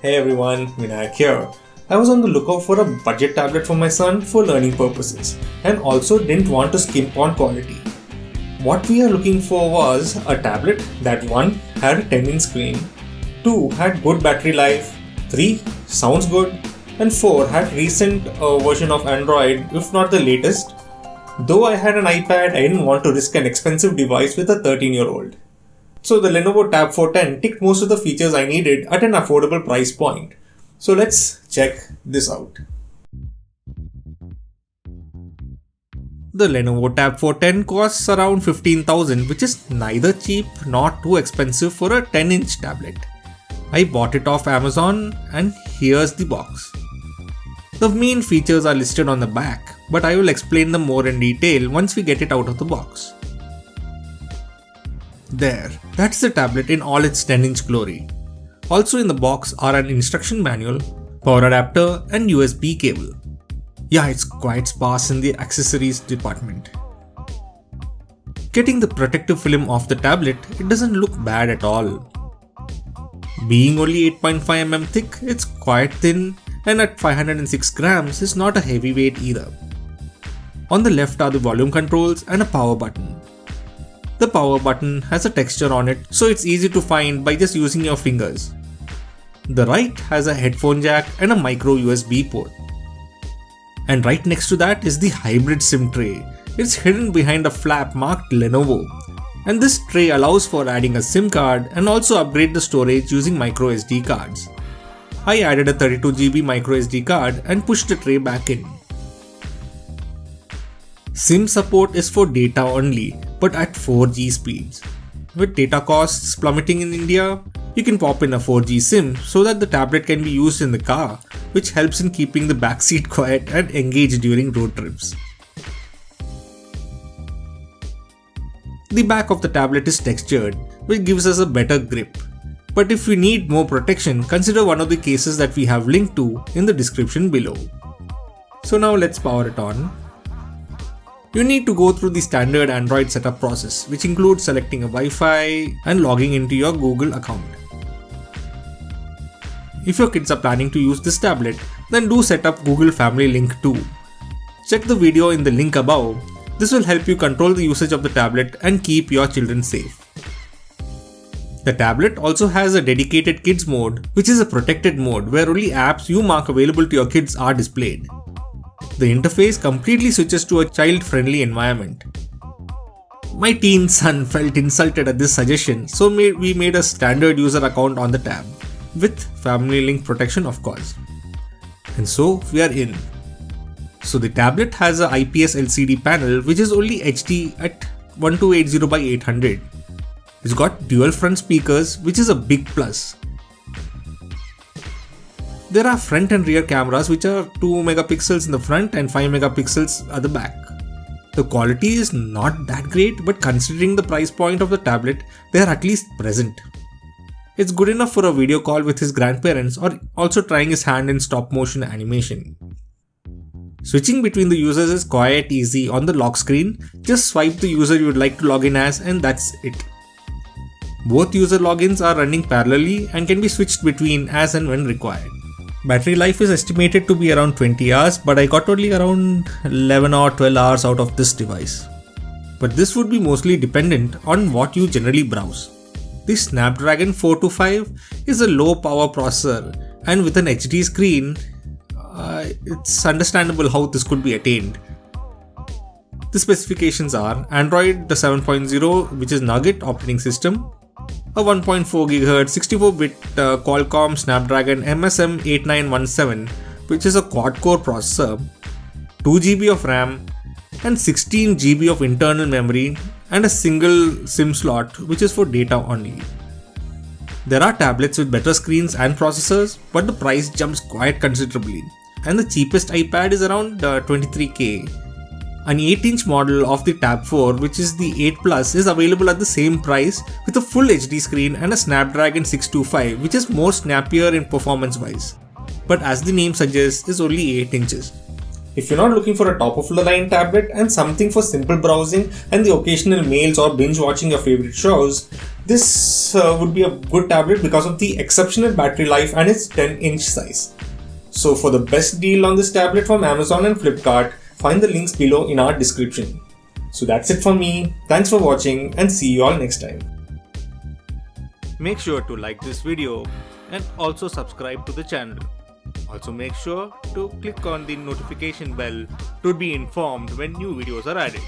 Hey everyone, Vinayak here. I was on the lookout for a budget tablet for my son for learning purposes and also didn't want to skimp on quality. What we are looking for was a tablet that 1. Had a 10-inch screen, 2. Had good battery life, 3. Sounds good, and 4. Had recent version of Android, if not the latest. Though I had an iPad, I didn't want to risk an expensive device with a 13-year-old. So the Lenovo Tab 410 ticked most of the features I needed at an affordable price point. So let's check this out. The Lenovo Tab 410 costs around 15,000, which is neither cheap nor too expensive for a 10-inch tablet. I bought it off Amazon and here's the box. The main features are listed on the back, but I will explain them more in detail once we get it out of the box. There, that's the tablet in all its 10-inch glory. Also in the box are an instruction manual, power adapter and USB cable. Yeah, it's quite sparse in the accessories department. Getting the protective film off the tablet, it doesn't look bad at all. Being only 8.5mm thick, it's quite thin and at 506 grams is not a heavyweight either. On the left are the volume controls and a power button. The power button has a texture on it, so it's easy to find by just using your fingers. The right has a headphone jack and a micro USB port. And right next to that is the hybrid SIM tray. It's hidden behind a flap marked Lenovo. And this tray allows for adding a SIM card and also upgrade the storage using micro SD cards. I added a 32GB micro SD card and pushed the tray back in. SIM support is for data only, but at 4G speeds. With data costs plummeting in India, you can pop in a 4G SIM so that the tablet can be used in the car, which helps in keeping the backseat quiet and engaged during road trips. The back of the tablet is textured, which gives us a better grip. But if you need more protection, consider one of the cases that we have linked to in the description below. So now let's power it on. You need to go through the standard Android setup process, which includes selecting a Wi-Fi and logging into your Google account. If your kids are planning to use this tablet, then do set up Google Family Link too. Check the video in the link above. This will help you control the usage of the tablet and keep your children safe. The tablet also has a dedicated kids mode, which is a protected mode where only apps you mark available to your kids are displayed. The interface completely switches to a child-friendly environment. My teen son felt insulted at this suggestion, so we made a standard user account on the tab, with Family Link protection of course. And so we are in. So the tablet has a IPS LCD panel which is only HD at 1280 by 800. It's got dual front speakers, which is a big plus. There are front and rear cameras which are 2 megapixels in the front and 5 megapixels at the back. The quality is not that great, but considering the price point of the tablet, they are at least present. It's good enough for a video call with his grandparents or also trying his hand in stop motion animation. Switching between the users is quite easy on the lock screen. Just swipe the user you would like to log in as and that's it. Both user logins are running parallelly and can be switched between as and when required. Battery life is estimated to be around 20 hours, but I got only around 11 or 12 hours out of this device. But this would be mostly dependent on what you generally browse. The Snapdragon 425 is a low power processor, and with an HD screen, it's understandable how this could be attained. The specifications are Android 7.0, which is Nougat operating system, a 1.4 GHz 64-bit Qualcomm Snapdragon MSM 8917, which is a quad-core processor, 2 GB of RAM, and 16 GB of internal memory, and a single SIM slot, which is for data only. There are tablets with better screens and processors, but the price jumps quite considerably, and the cheapest iPad is around 23k. An 8-inch model of the Tab 4, which is the 8 Plus, is available at the same price with a full HD screen and a Snapdragon 625, which is more snappier in performance wise, but as the name suggests is only 8 inches. If you're not looking for a top-of-the-line tablet and something for simple browsing and the occasional mails or binge watching your favorite shows, this would be a good tablet because of the exceptional battery life and its 10-inch size. So for the best deal on this tablet from Amazon and Flipkart, find the links below in our description. So that's it from me. Thanks for watching and see you all next time. Make sure to like this video and also subscribe to the channel. Also make sure to click on the notification bell to be informed when new videos are added.